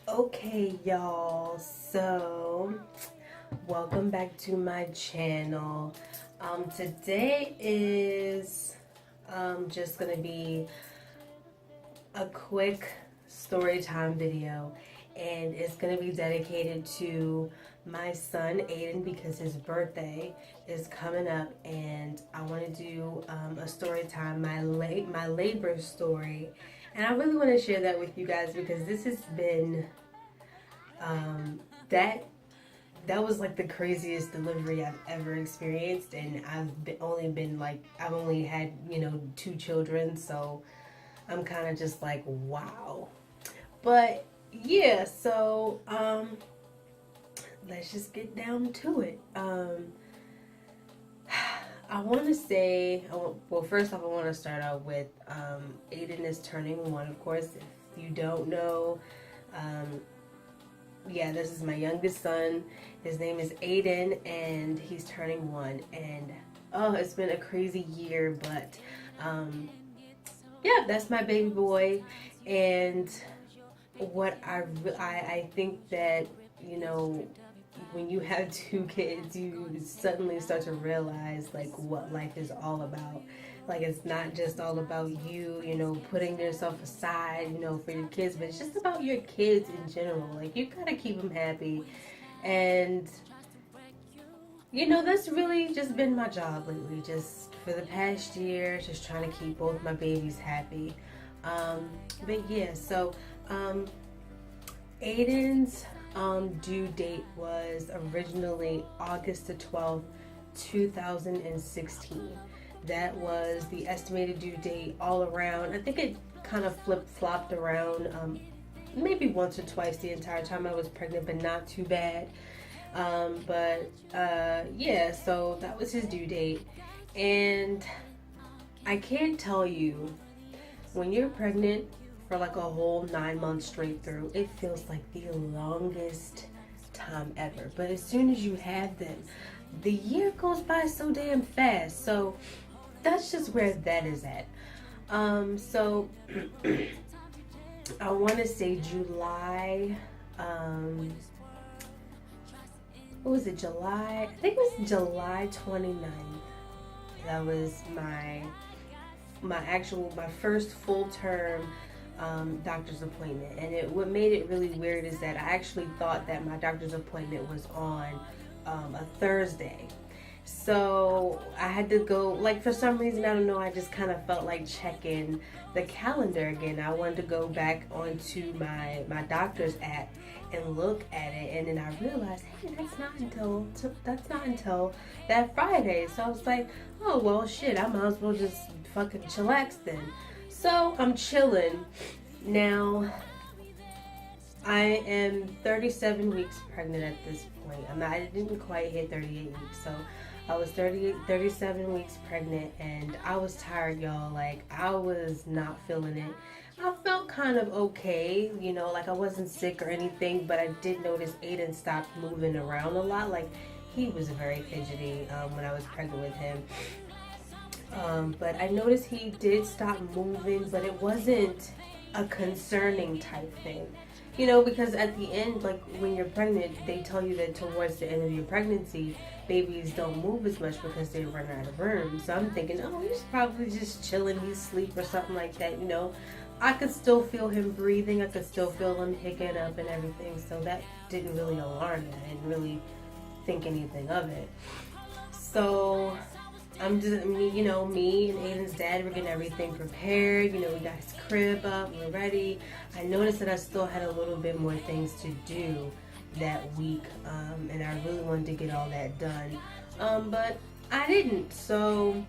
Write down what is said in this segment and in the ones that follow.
Okay, y'all, so welcome back to my channel. Today is just gonna be a quick story time video, and it's gonna be dedicated to my son Aiden because his birthday is coming up, and I want to do a story time, my labor story, and I really want to share that with you guys because this has been that was like the craziest delivery I've ever experienced, and I've only had, you know, 2 children, so I'm kind of just like, wow. But yeah, so let's just get down to it. I want to say, well, first off, I want to start out with Aiden is turning 1, of course. If you don't know, yeah, this is my youngest son. His name is Aiden, and he's turning 1. And oh, it's been a crazy year, but yeah, that's my baby boy. And what I think that, you know, when you have 2 kids, you suddenly start to realize like what life is all about. Like, it's not just all about you, you know, putting yourself aside, you know, for your kids, but it's just about your kids in general. Like, you gotta keep them happy. And, you know, that's really just been my job lately, just for the past year, just trying to keep both my babies happy. But yeah, so Aiden's due date was originally August the 12th, 2016. That was the estimated due date all around. I think it kind of flip-flopped around maybe once or twice the entire time I was pregnant, but not too bad. Yeah, so that was his due date. And I can't tell you, when you're pregnant for like a whole 9 months straight through, it feels like the longest time ever. But as soon as you have them, the year goes by so damn fast. So that's just where that is at. So I want to say July, what was it, July? I think it was July 29th. That was my first full term doctor's appointment. And what made it really weird is that I actually thought that my doctor's appointment was on a Thursday. So I had to go, like, for some reason, I don't know, I just kind of felt like checking the calendar again. I wanted to go back onto my doctor's app and look at it, and then I realized, hey, that's not until that Friday. So I was like, oh well, shit, I might as well just fucking chillax then. So I'm chilling. Now, I am 37 weeks pregnant at this point. I didn't quite hit 38 weeks, so I was 37 weeks pregnant, and I was tired, y'all. Like, I was not feeling it. I felt kind of okay, you know, like I wasn't sick or anything, but I did notice Aiden stopped moving around a lot. Like, he was very fidgety when I was pregnant with him. But I noticed he did stop moving, but it wasn't a concerning type thing. You know, because at the end, like when you're pregnant, they tell you that towards the end of your pregnancy, babies don't move as much because they run out of room. So I'm thinking, oh, he's probably just chilling, he's asleep or something like that, you know. I could still feel him breathing, I could still feel him hicking up and everything, so that didn't really alarm me. I didn't really think anything of it. So I'm just, me and Aiden's dad were getting everything prepared. You know, we got his crib up, we're ready. I noticed that I still had a little bit more things to do that week, and I really wanted to get all that done. But I didn't, so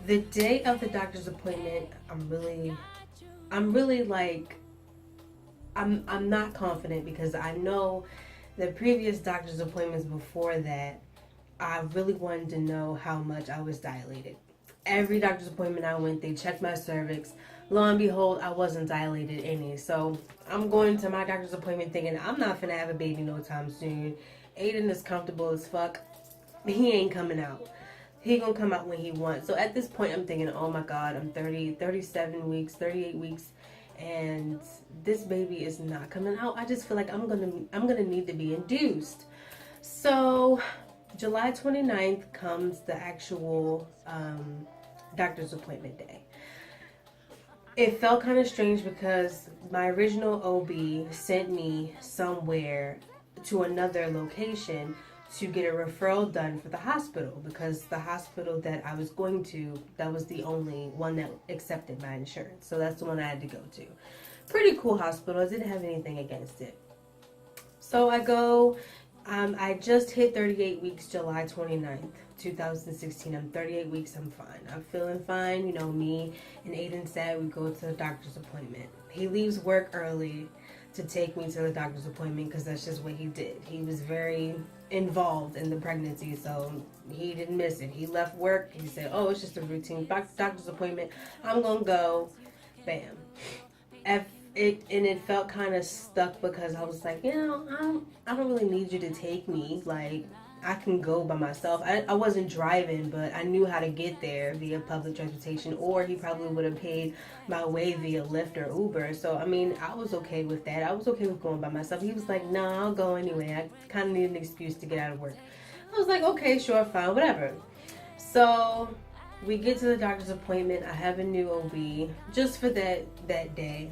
the day of the doctor's appointment, I'm really like, I'm not confident because I know the previous doctor's appointments before that, I really wanted to know how much I was dilated. Every doctor's appointment I went, they checked my cervix. Lo and behold, I wasn't dilated any. So I'm going to my doctor's appointment thinking I'm not finna have a baby no time soon. Aiden is comfortable as fuck. He ain't coming out. he gonna come out when he wants. So at this point, I'm thinking, oh my God, I'm 30, 37 weeks, 38 weeks, and this baby is not coming out. I just feel like I'm gonna need to be induced. So July 29th comes the actual doctor's appointment day. It felt kind of strange because my original OB sent me somewhere to another location to get a referral done for the hospital, because the hospital that I was going to, that was the only one that accepted my insurance. So that's the one I had to go to. Pretty cool hospital. I didn't have anything against it. So I go, I just hit 38 weeks, July 29th, 2016. I'm 38 weeks, I'm fine. I'm feeling fine. You know, me and Aidens said we go to the doctor's appointment. He leaves work early to take me to the doctor's appointment because that's just what he did. He was very involved in the pregnancy, so he didn't miss it. He left work, he said, oh, it's just a routine doctor's appointment, I'm gonna go. Bam. It felt kind of stuck because I was like, you know, I don't really need you to take me. Like, I can go by myself. I wasn't driving, but I knew how to get there via public transportation, or he probably would have paid my way via Lyft or Uber. So, I mean, I was okay with that. I was okay with going by myself. He was like, no, I'll go anyway. I kind of need an excuse to get out of work. I was like, okay, sure, fine, whatever. So, we get to the doctor's appointment. I have a new OB just for that day.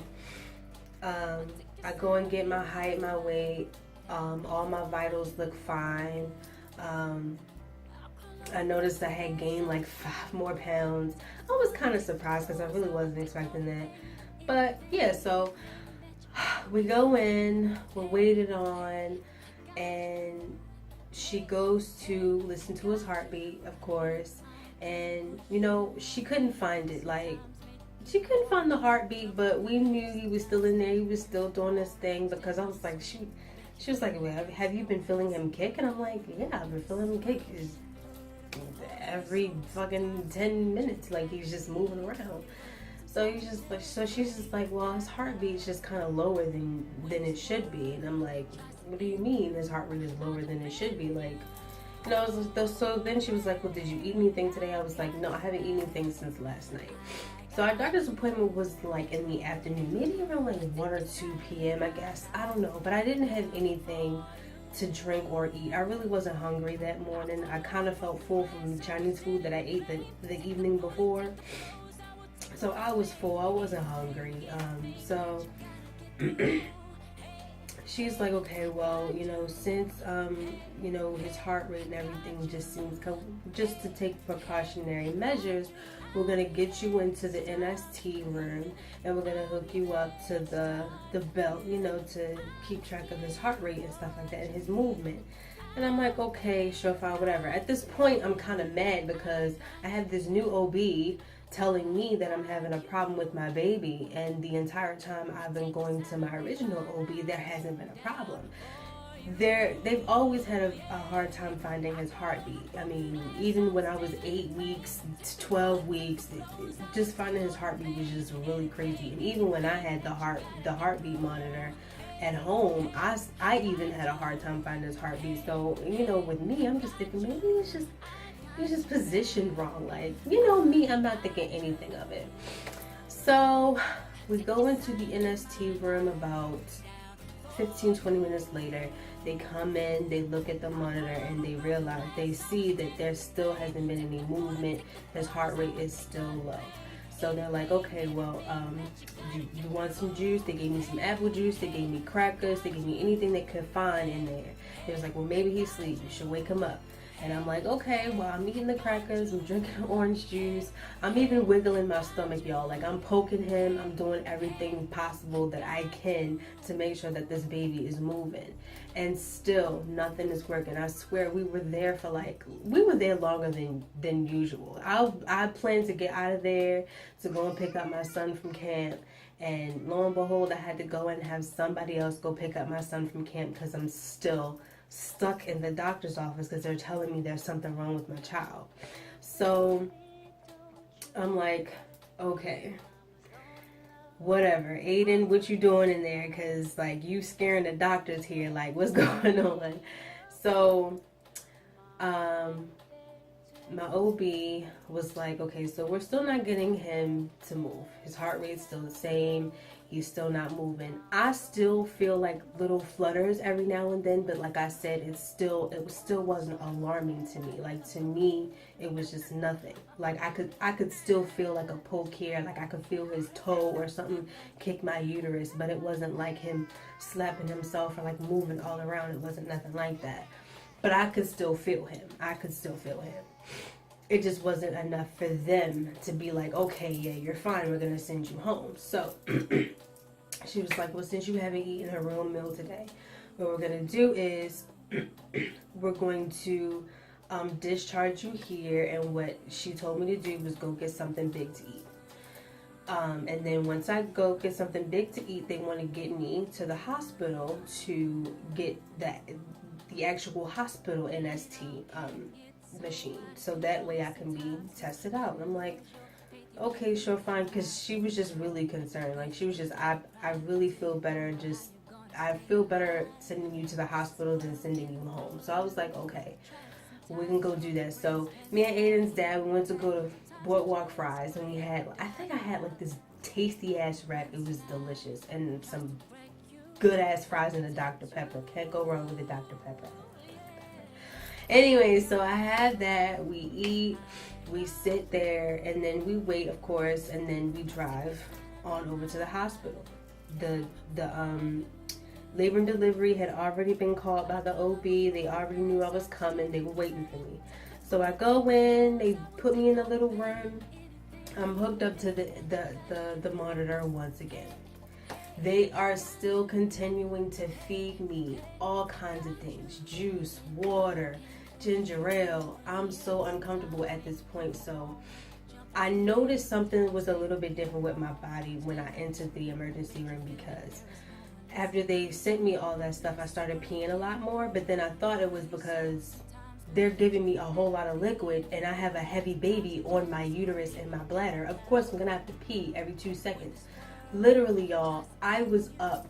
I go and get my height, my weight. All my vitals look fine. I noticed I had gained like 5 more pounds. I was kind of surprised because I really wasn't expecting that. But yeah, so we go in, we're waited on, and she goes to listen to his heartbeat, of course. And, you know, she couldn't find it. Like, she couldn't find the heartbeat, but we knew he was still in there. He was still doing this thing because I was like, she was like, well, have you been feeling him kick? And I'm like, yeah, I've been feeling him kick. Every fucking 10 minutes, like, he's just moving around. So he's just like, so she's just like, well, his heartbeat's just kind of lower than it should be. And I'm like, what do you mean his heart rate is lower than it should be? Like, you know, so then she was like, well, did you eat anything today? I was like, no, I haven't eaten anything since last night. So our doctor's appointment was like in the afternoon, maybe around like 1 or 2 p.m. I guess. I don't know, but I didn't have anything to drink or eat. I really wasn't hungry that morning. I kind of felt full from the Chinese food that I ate the evening before. So I was full. I wasn't hungry. So she's like, okay, well, you know, since, you know, his heart rate and everything just seems, just to take precautionary measures, we're going to get you into the NST room and we're going to hook you up to the belt, you know, to keep track of his heart rate and stuff like that and his movement. And I'm like, okay, sure, fine, whatever. At this point, I'm kind of mad because I have this new OB telling me that I'm having a problem with my baby, and the entire time I've been going to my original OB, there hasn't been a problem. They've always had a hard time finding his heartbeat. I mean, even when I was 8 weeks to 12 weeks, just finding his heartbeat was just really crazy. And even when I had the heartbeat monitor at home, I even had a hard time finding his heartbeat. So, you know, with me, I'm just thinking maybe it's just positioned wrong. Like, you know me, I'm not thinking anything of it. So we go into the NST room about 15-20 minutes later. They come in, they look at the monitor, and they see that there still hasn't been any movement. His heart rate is still low. So they're like, okay, well, you want some juice? They gave me some apple juice, they gave me crackers, they gave me anything they could find in there. It was like, well, maybe he's asleep, you should wake him up. And I'm like, okay, well, I'm eating the crackers, I'm drinking orange juice, I'm even wiggling my stomach, y'all. Like, I'm poking him, I'm doing everything possible that I can to make sure that this baby is moving. And still, nothing is working. I swear, we were there longer than usual. I planned to get out of there to go and pick up my son from camp. And lo and behold, I had to go and have somebody else go pick up my son from camp because I'm still stuck in the doctor's office because they're telling me there's something wrong with my child. So I'm like, okay, whatever. Aiden, what you doing in there? Because, like, you scaring the doctors here. Like, what's going on? So my OB was like, okay, so we're still not getting him to move. His heart rate's still the same. He's still not moving. I still feel like little flutters every now and then, but like I said, it still wasn't alarming to me. Like, to me, it was just nothing. Like, I could still feel like a poke here, like I could feel his toe or something kick my uterus, but it wasn't like him slapping himself or like moving all around. It wasn't nothing like that. But I could still feel him. It just wasn't enough for them to be like, okay, yeah, you're fine, we're gonna send you home. So she was like, well, since you haven't eaten a real meal today, what we're gonna do is we're going to discharge you here. And what she told me to do was go get something big to eat. And then once I go get something big to eat, they want to get me to the hospital to get the actual hospital NST machine, so that way I can be tested out. And I'm like, okay, sure, fine, because she was just really concerned. Like, she was just, I really feel better, I feel better sending you to the hospital than sending you home. So I was like, okay, we can go do that. So me and Aiden's dad, we went to go to Boardwalk Fries, and I think I had like this tasty ass wrap. It was delicious, and some good ass fries and a Dr. Pepper. Can't go wrong with a Dr. Pepper. Anyway, so I had that. We eat, we sit there, and then we wait, of course, and then we drive on over to the hospital. The labor and delivery had already been called by the OB. They already knew I was coming. They were waiting for me. So I go in. They put me in a little room. I'm hooked up to the monitor once again. They are still continuing to feed me all kinds of things. Juice, water, ginger ale. I'm so uncomfortable at this point. So I noticed something was a little bit different with my body when I entered the emergency room, because after they sent me all that stuff, I started peeing a lot more. But then I thought it was because they're giving me a whole lot of liquid and I have a heavy baby on my uterus and my bladder. Of course, I'm going to have to pee every 2 seconds. Literally, y'all, I was up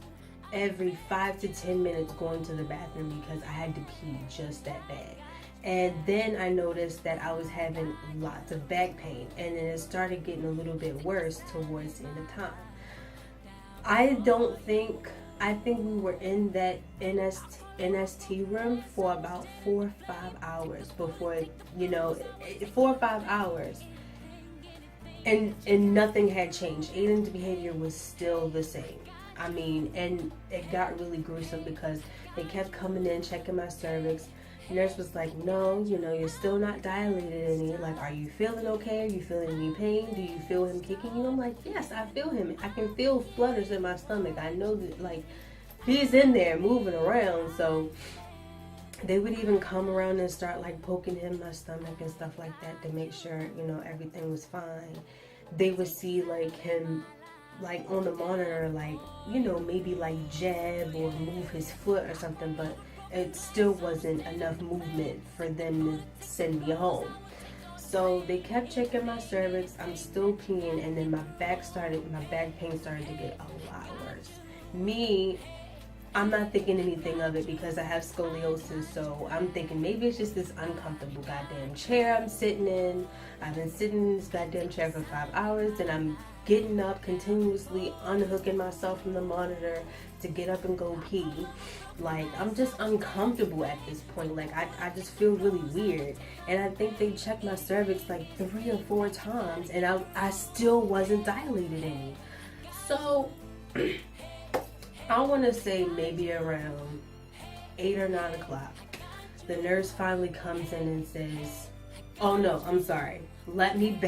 every 5 to 10 minutes going to the bathroom because I had to pee just that bad. And then I noticed that I was having lots of back pain, and then it started getting a little bit worse towards the end of time. I think we were in that NST room for about 4 or 5 hours before, 4 or 5 hours. And nothing had changed. Aiden's behavior was still the same. I mean, and it got really gruesome because they kept coming in, checking my cervix. The nurse was like, no, you're still not dilated any. Like, are you feeling okay? Are you feeling any pain? Do you feel him kicking you? I'm like, yes, I feel him. I can feel flutters in my stomach. I know that, like, he's in there moving around. So they would even come around and start like poking him in my stomach and stuff like that to make sure, everything was fine. They would see like him like on the monitor, like, maybe like jab or move his foot or something, but it still wasn't enough movement for them to send me home. So they kept checking my cervix. I'm still peeing, and then my back pain started to get a lot worse. I'm not thinking anything of it because I have scoliosis, so I'm thinking maybe it's just this uncomfortable goddamn chair I'm sitting in. I've been sitting in this goddamn chair for 5 hours, and I'm getting up, continuously unhooking myself from the monitor to get up and go pee. Like, I'm just uncomfortable at this point. Like, I just feel really weird. And I think they checked my cervix like 3 or 4 times, and I still wasn't dilated any. So I want to say maybe around 8 or 9 o'clock, the nurse finally comes in and says, oh no, I'm sorry. Let me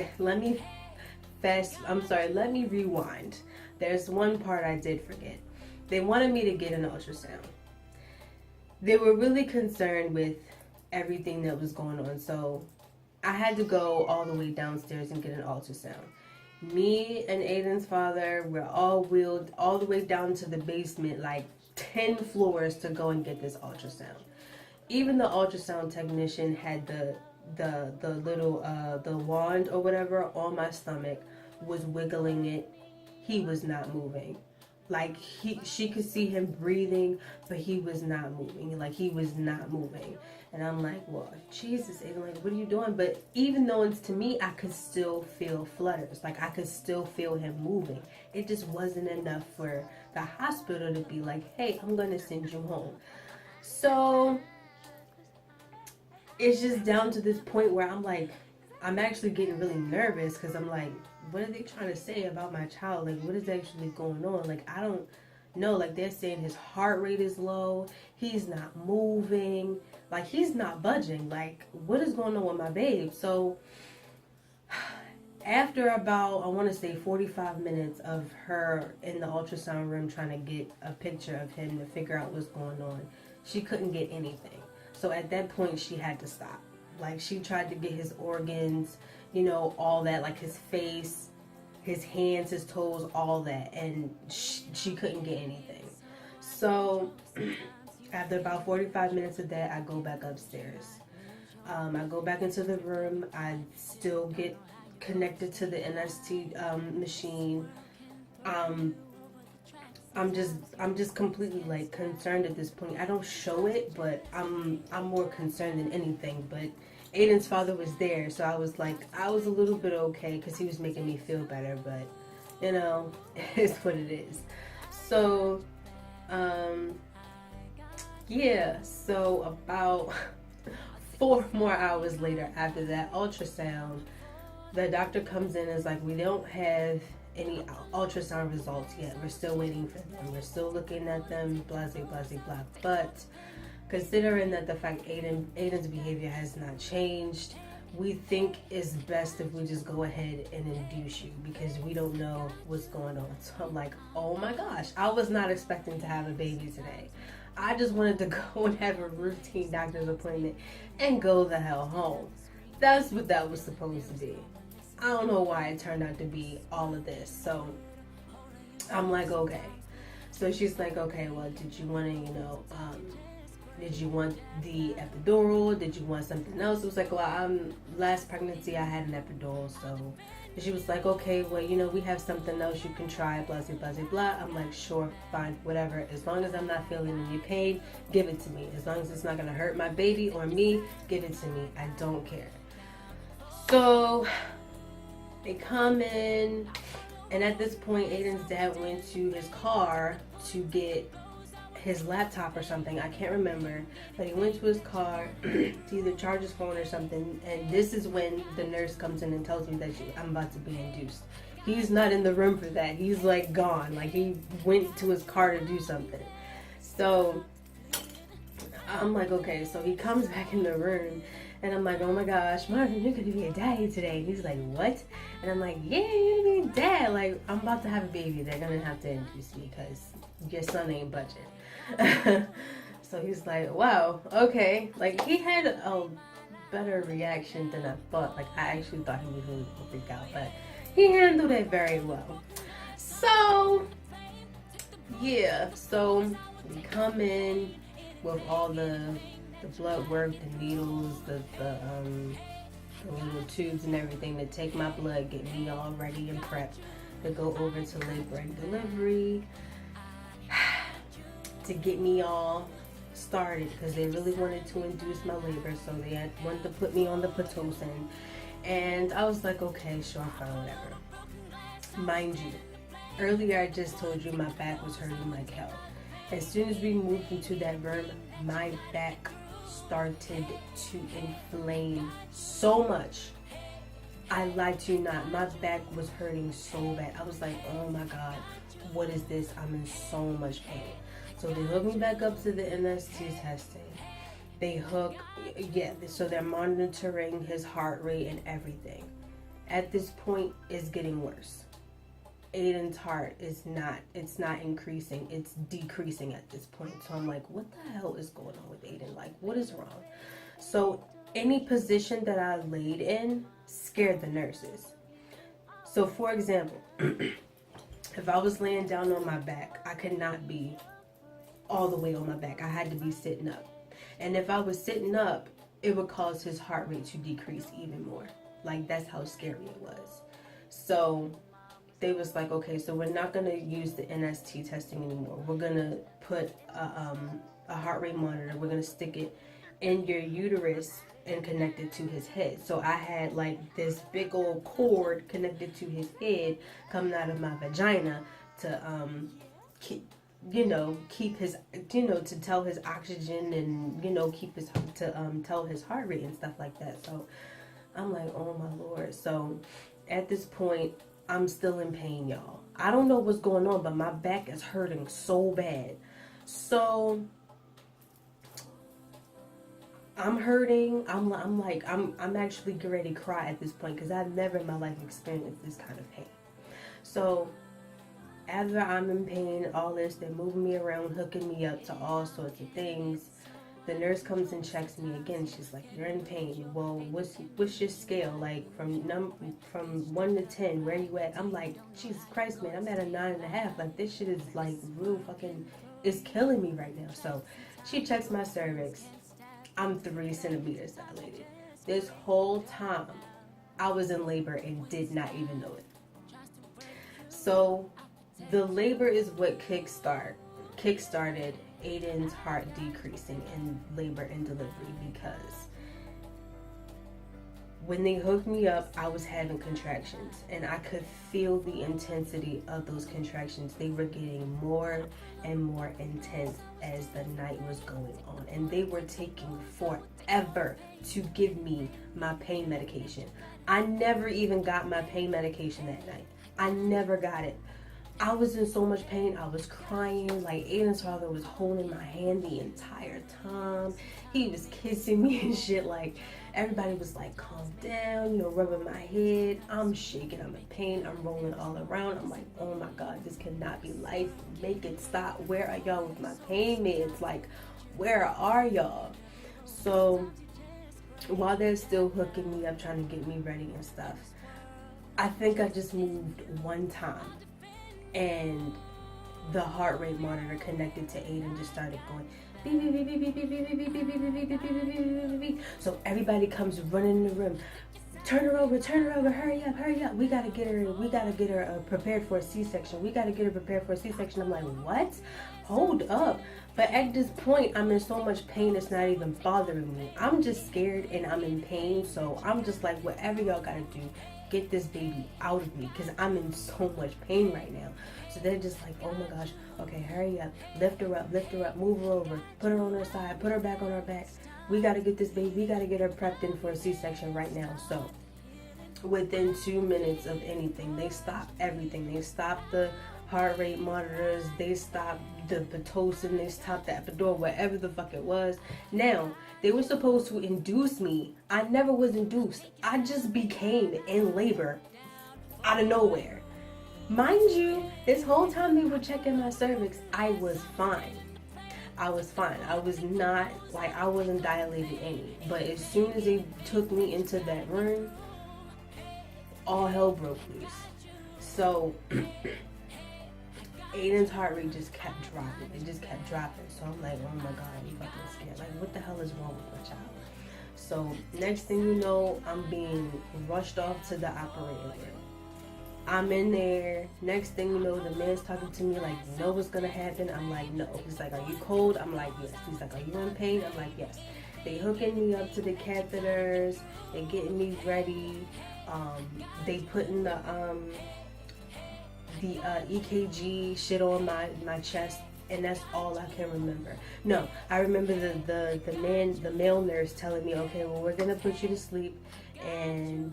rewind. There's one part I did forget. They wanted me to get an ultrasound. They were really concerned with everything that was going on. So I had to go all the way downstairs and get an ultrasound. Me and Aiden's father were all wheeled all the way down to the basement, like 10 floors to go and get this ultrasound. Even the ultrasound technician had the little the wand or whatever on my stomach, was wiggling it. He was not moving. Like she could see him breathing, but he was not moving. Like he was not moving. And I'm like, well, Jesus, Aiden, like, what are you doing? But even though it's to me, I could still feel flutters. Like I could still feel him moving. It just wasn't enough for the hospital to be like, hey, I'm gonna send you home. So it's just down to this point where I'm like, I'm actually getting really nervous because I'm like, what are they trying to say about my child? Like, what is actually going on? Like, I don't know. Like, they're saying his heart rate is low. He's not moving. Like, he's not budging. Like, what is going on with my babe? So, after about, I want to say 45 minutes of her in the ultrasound room trying to get a picture of him to figure out what's going on, she couldn't get anything. So, at that point, she had to stop. Like, she tried to get his organs, you know, all that, like his face, his hands, his toes, all that. And she couldn't get anything. So, after about 45 minutes of that, I go back upstairs. I go back into the room. I still get connected to the NST machine. I'm just completely like concerned at this point. I don't show it, but I'm more concerned than anything. But Aiden's father was there, so I was a little bit okay because he was making me feel better. But you know, it's what it is. So, yeah. So about 4 more hours later, after that ultrasound, the doctor comes in and is like, we don't have any ultrasound results yet. We're still waiting for them. We're still looking at them, blah, blah, blah, blah. But considering that the fact Aiden's behavior has not changed, we think it's best if we just go ahead and induce you because we don't know what's going on. So I'm like, oh my gosh, I was not expecting to have a baby today. I just wanted to go and have a routine doctor's appointment and go the hell home. That's what that was supposed to be. I don't know why it turned out to be all of this. So I'm like, okay. So she's like, okay, well, did you want to, you know, did you want the epidural? Did you want something else? It was like, well, last pregnancy I had an epidural. So she was like, okay, well, you know, we have something else you can try, blah, blah, blah, blah. I'm like, sure, fine, whatever. As long as I'm not feeling any pain, give it to me. As long as it's not going to hurt my baby or me, give it to me. I don't care. So they come in, and at this point, Aiden's dad went to his car to get his laptop or something. I can't remember. But he went to his car to either charge his phone or something. And this is when the nurse comes in and tells me that I'm about to be induced. He's not in the room for that. He's like gone. Like he went to his car to do something. So I'm like, okay. So he comes back in the room. And I'm like, oh my gosh, Marvin, you're going to be a daddy today. And he's like, what? And I'm like, yeah, you're going to be a dad. Like, I'm about to have a baby. They're going to have to induce me because your son ain't budging. So he's like, wow, okay. Like, he had a better reaction than I thought. Like, I actually thought he was really going to freak out. But he handled it very well. So, yeah. So, we come in with all the blood work, the needles, the little tubes and everything to take my blood, get me all ready and prepped to go over to labor and delivery, to get me all started because they really wanted to induce my labor, so they wanted to put me on the Pitocin. And I was like, okay, sure, fine, whatever. Mind you, earlier I just told you my back was hurting like hell. As soon as we moved into that room, my back started to inflame so much. I lied to you not. My back was hurting so bad. I was like, oh my God, what is this? I'm in so much pain. So they hooked me back up to the NST testing. So they're monitoring his heart rate and everything. At this point, it's getting worse. Aiden's heart it's not increasing, it's decreasing at this point. So I'm like, what the hell is going on with Aiden? Like, what is wrong? So any position that I laid in scared the nurses. So for example, if I was laying down on my back, I could not be all the way on my back. I had to be sitting up. And if I was sitting up, it would cause his heart rate to decrease even more. Like, that's how scary it was. So they was like, okay, so we're not going to use the NST testing anymore. We're going to put a heart rate monitor. We're going to stick it in your uterus and connect it to his head. So I had like this big old cord connected to his head coming out of my vagina to keep, keep his, to tell his oxygen and, keep his, to tell his heart rate and stuff like that. So I'm like, oh my Lord. So at this point, I'm still in pain, y'all. I don't know what's going on, but my back is hurting so bad. So I'm hurting. I'm actually getting ready to cry at this point because I've never in my life experienced this kind of pain. So after I'm in pain, all this, they're moving me around, hooking me up to all sorts of things. The nurse comes and checks me again. She's like, "You're in pain. Well, what's your scale? Like from 1 to 10, where you at?" I'm like, Jesus Christ, man, I'm at a 9.5. Like this shit is like real fucking, it's killing me right now. So she checks my cervix. I'm 3 centimeters dilated. This whole time, I was in labor and did not even know it. So the labor is what kickstarted Aiden's heart decreasing in labor and delivery, because when they hooked me up, I was having contractions and I could feel the intensity of those contractions. They were getting more and more intense as the night was going on, and they were taking forever to give me my pain medication. I never even got my pain medication that night. I never got it. I was in so much pain. I was crying. Like, Aiden's father was holding my hand the entire time. He was kissing me and shit. Like, everybody was like, calm down, rubbing my head. I'm shaking. I'm in pain. I'm rolling all around. I'm like, oh my God, this cannot be life. Make it stop. Where are y'all with my pain meds? Like, where are y'all? So, while they're still hooking me up, trying to get me ready and stuff, I think I just moved one time. And the heart rate monitor connected to Aiden just started going beep, beep, beep, beep, beep, beep, beep, beep, beep, beep, beep, beep, beep, beep, beep, beep. So everybody comes running in the room. Turn her over, hurry up. We gotta get her prepared for a C-section. I'm like, what? Hold up. But at this point, I'm in so much pain, it's not even bothering me. I'm just scared and I'm in pain. So I'm just like, whatever y'all gotta do, get this baby out of me, because I'm in so much pain right now. So they're just like, oh my gosh, okay, hurry up, lift her up, move her over, put her on her side, put her back on her back. We got to get this baby, we got to get her prepped in for a C-section right now. So within 2 minutes of anything, they stopped everything. They stopped the heart rate monitors, they stopped the Pitocin, they stopped the epidural, whatever the fuck it was. Now, they were supposed to induce me. I never was induced. I just became in labor out of nowhere. Mind you, this whole time they were checking my cervix, I was fine. I was not, like, I wasn't dilated any. But as soon as they took me into that room, all hell broke loose. So Aiden's heart rate just kept dropping. It just kept dropping. So I'm like, oh my God, I'm fucking scared. Like, what the hell is wrong with my child? So next thing you know, I'm being rushed off to the operating room. I'm in there. Next thing you know, the man's talking to me like, you know what's gonna happen? I'm like, no. He's like, are you cold? I'm like, yes. He's like, are you in pain? I'm like, yes. They hooking me up to the catheters. They getting me ready. They putting the EKG shit on my chest, and that's all I can remember. No, I remember the male nurse telling me, okay, well, we're gonna put you to sleep, and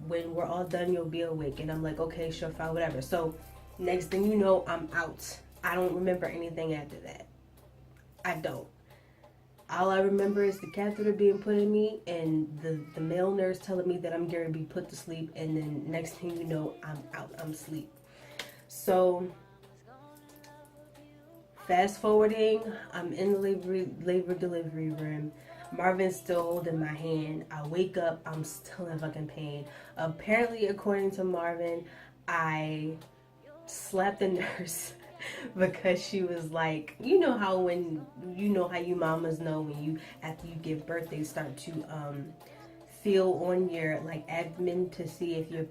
when we're all done, you'll be awake. And I'm like, okay, sure, fine, whatever. So next thing you know, I'm out. I don't remember anything after that. I don't. All I remember is the catheter being put in me and the male nurse telling me that I'm going to be put to sleep. And then next thing you know, I'm out. I'm asleep. So fast forwarding, I'm in the labor delivery room. Marvin's still holding my hand. I wake up, I'm still in fucking pain. Apparently, according to Marvin, I slapped the nurse because she was like, you know how you mamas know when after you give birth, they start to feel on your like abdomen to see if you're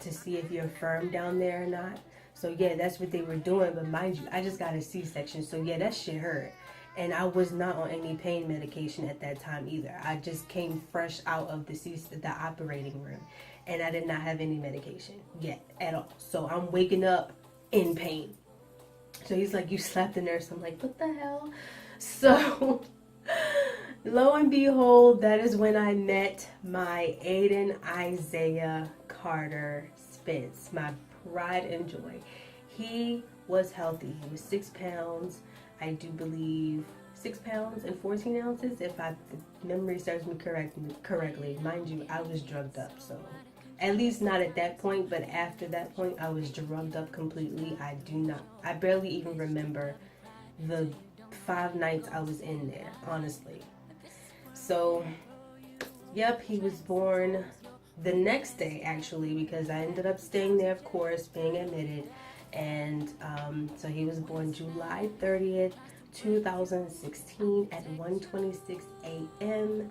to see if you're firm down there or not. So yeah, that's what they were doing. But mind you, I just got a C-section. So yeah, that shit hurt. And I was not on any pain medication at that time either. I just came fresh out of the operating room. And I did not have any medication yet at all. So I'm waking up in pain. So he's like, you slapped the nurse. I'm like, what the hell? So lo and behold, that is when I met my Aiden Isaiah Carter Spence, my pride and joy. He was healthy. He was 6 pounds. I do believe 6 pounds and 14 ounces, if memory serves me correctly. Mind you, I was drugged up, so at least not at that point, but after that point, I was drugged up completely. I barely even remember the 5 nights I was in there, honestly. So, yep, he was born the next day, actually, because I ended up staying there, of course, being admitted. And so he was born July 30th, 2016 at 1:26 a.m.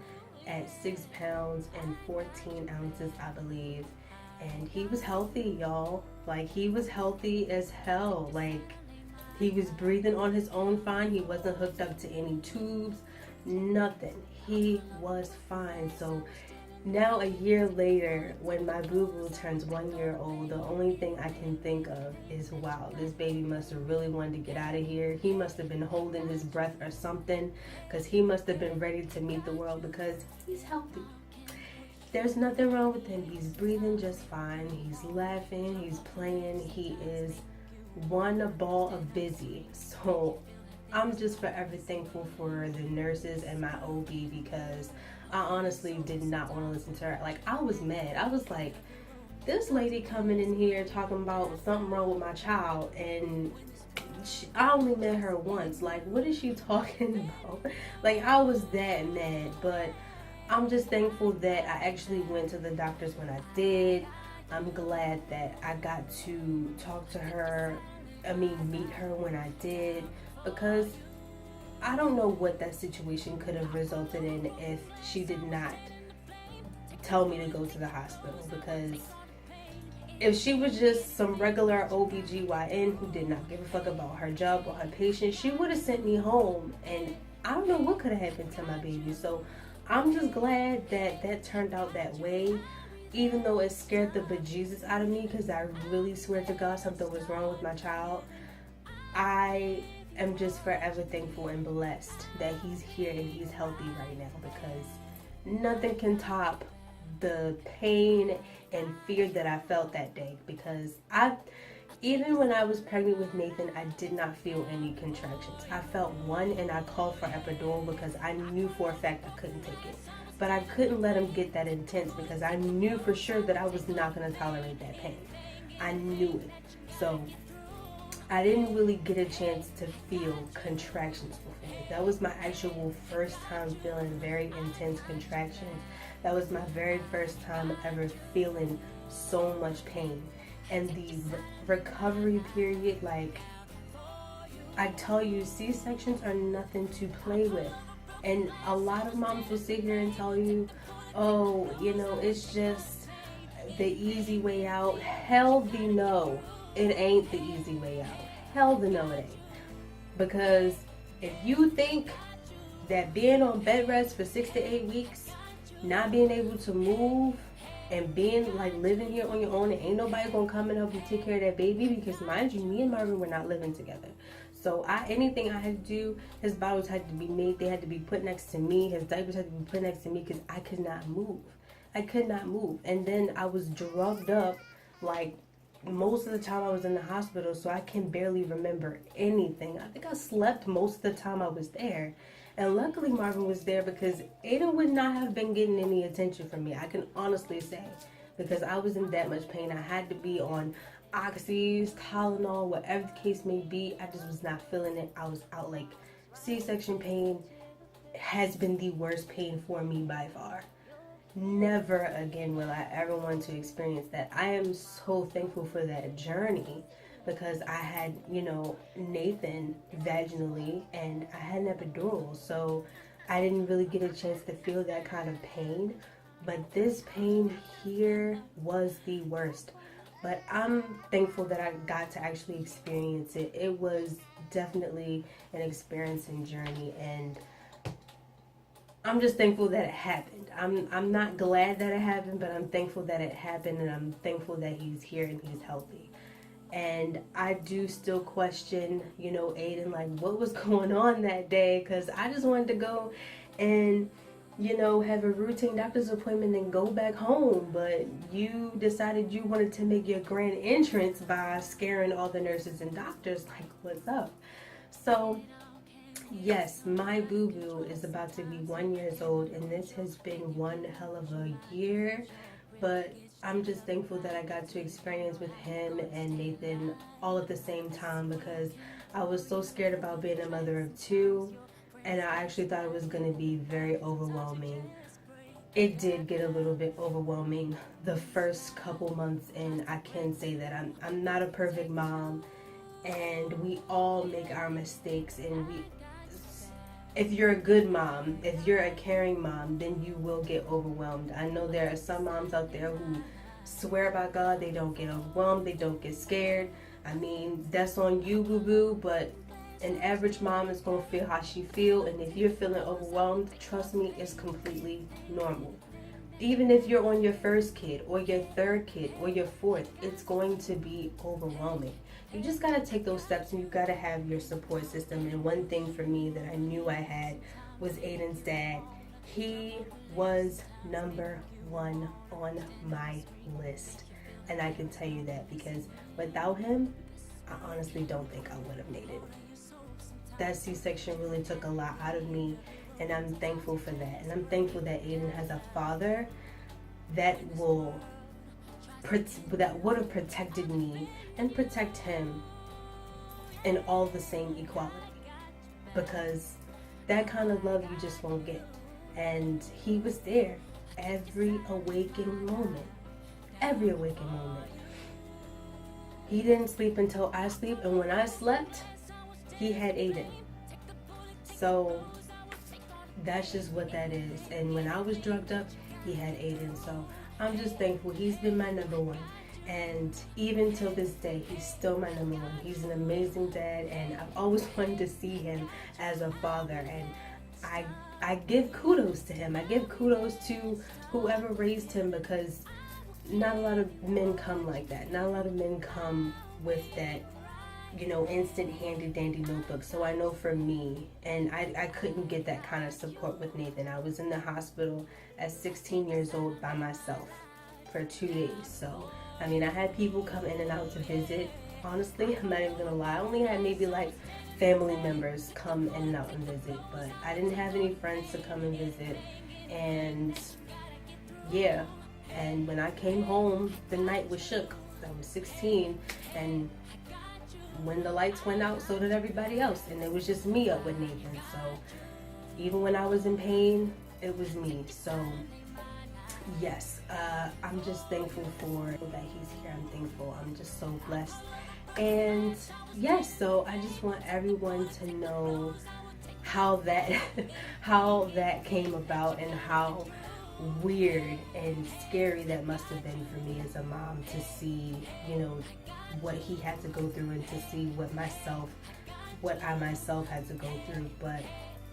at 6 pounds and 14 ounces, I believe. And he was healthy, y'all. Like, he was healthy as hell. Like, he was breathing on his own fine. He wasn't hooked up to any tubes, nothing. He was fine. So now, a year later, when my boo-boo turns 1 year old, the only thing I can think of is, wow, this baby must have really wanted to get out of here. He must have been holding his breath or something, because he must have been ready to meet the world, because he's healthy. There's nothing wrong with him. He's breathing just fine. He's laughing. He's playing. He is one ball of busy. So I'm just forever thankful for the nurses and my OB, because I honestly did not want to listen to her. Like, I was mad. I was like, this lady coming in here talking about something wrong with my child, and I only met her once. Like, what is she talking about? Like, I was that mad. But I'm just thankful that I actually went to the doctors when I did. I'm glad that I got to talk to her, meet her when I did, because I don't know what that situation could have resulted in if she did not tell me to go to the hospital. Because if she was just some regular OBGYN who did not give a fuck about her job or her patient, she would have sent me home, and I don't know what could have happened to my baby. So I'm just glad that that turned out that way, even though it scared the bejesus out of me, because I really swear to God something was wrong with my child. I am just forever thankful and blessed that he's here and he's healthy right now, because nothing can top the pain and fear that I felt that day. Because even when I was pregnant with Nathan, I did not feel any contractions. I felt one, and I called for epidural because I knew for a fact I couldn't take it. But I couldn't let him get that intense, because I knew for sure that I was not going to tolerate that pain. I knew it. So I didn't really get a chance to feel contractions before. That was my actual first time feeling very intense contractions. That was my very first time ever feeling so much pain. And the recovery period, like, I tell you, C-sections are nothing to play with. And a lot of moms will sit here and tell you, oh, you know, it's just the easy way out. Hell the no. It ain't the easy way out. Hell the no, it ain't. Because if you think that being on bed rest for 6 to 8 weeks, not being able to move, and being like living here on your own, and ain't nobody gonna come and help you take care of that baby, because mind you, me and Marvin were not living together. So anything I had to do, his bottles had to be made, they had to be put next to me, his diapers had to be put next to me, because I could not move. I could not move. And then I was drugged up, like, most of the time I was in the hospital, so I can barely remember anything. I think I slept most of the time I was there. And luckily Marvin was there, because Aiden would not have been getting any attention from me, I can honestly say, because I was in that much pain. I had to be on oxys, Tylenol, whatever the case may be. I just was not feeling it. I was out. Like, C-section pain has been the worst pain for me by far. Never again will I ever want to experience that. I am so thankful for that journey, because I had, you know, Nathan vaginally, and I had an epidural, so I didn't really get a chance to feel that kind of pain. But this pain here was the worst. But I'm thankful that I got to actually experience it. It was definitely an experience and journey, and I'm just thankful that it happened. I'm not glad that it happened, but I'm thankful that it happened, and I'm thankful that he's here and he's healthy. And I do still question, you know, Aiden, like what was going on that day, because I just wanted to go and, you know, have a routine doctor's appointment and go back home. But you decided you wanted to make your grand entrance by scaring all the nurses and doctors, like what's up? So yes, my boo-boo is about to be 1 year old, and this has been one hell of a year. But I'm just thankful that I got to experience with him and Nathan all at the same time, because I was so scared about being a mother of two, and I actually thought it was going to be very overwhelming. It did get a little bit overwhelming the first couple months, and I can say that I'm not a perfect mom, and we all make our mistakes, and if you're a good mom, if you're a caring mom, then you will get overwhelmed. I know there are some moms out there who swear by God they don't get overwhelmed, they don't get scared. I mean, that's on you, boo-boo, but an average mom is going to feel how she feel, and if you're feeling overwhelmed, trust me, it's completely normal. Even if you're on your first kid or your third kid or your fourth, it's going to be overwhelming. You just got to take those steps, and you got to have your support system. And one thing for me that I knew I had was Aiden's dad. He was number one on my list. And I can tell you that because without him, I honestly don't think I would have made it. That C-section really took a lot out of me, and I'm thankful for that. And I'm thankful that Aiden has a father that would have protected me and protect him in all the same equality, because that kind of love you just won't get. And he was there every awakening moment. He didn't sleep until I sleep, and when I slept, he had Aiden. So that's just what that is. And when I was drugged up, he had Aiden. So I'm just thankful. He's been my number one. And even till this day, he's still my number one. He's an amazing dad, and I've always wanted to see him as a father. And I give kudos to him. I give kudos to whoever raised him, because not a lot of men come like that. Not a lot of men come with that, you know, instant handy dandy notebook. So I know for me, and I couldn't get that kind of support with Nathan. I was in the hospital at 16 years old by myself for 2 days. So I mean, I had people come in and out to visit. Honestly, I'm not even gonna lie, I only had maybe like family members come in and out and visit, but I didn't have any friends to come and visit. And yeah, and when I came home, the night was shook. I was 16, and when the lights went out, so did everybody else, and it was just me up with Nathan. So even when I was in pain, it was me. So yes, I'm just thankful for that he's here. I'm thankful. I'm just so blessed. And yes, so I just want everyone to know how that came about, and how weird and scary that must have been for me as a mom, to see, you know, what he had to go through, and to see what I myself had to go through. But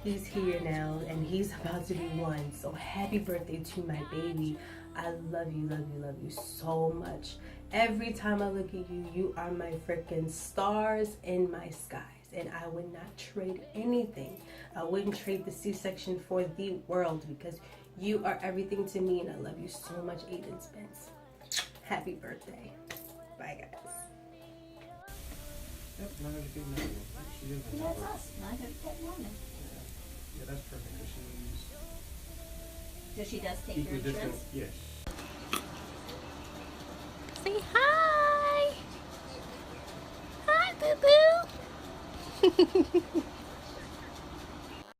he's here now, and he's about to be one. So happy birthday to my baby. I love you, love you, love you so much. Every time I look at you, you are my freaking stars in my skies. And I would not trade anything. I wouldn't trade the C-section for the world, because you are everything to me, and I love you so much, Aiden Spence. Happy birthday. Bye, guys. Yep, That's us. 9:10 Yeah, that's perfect, because So she does take she's your equidistant. insurance? Yes. Say hi! Hi, boo-boo!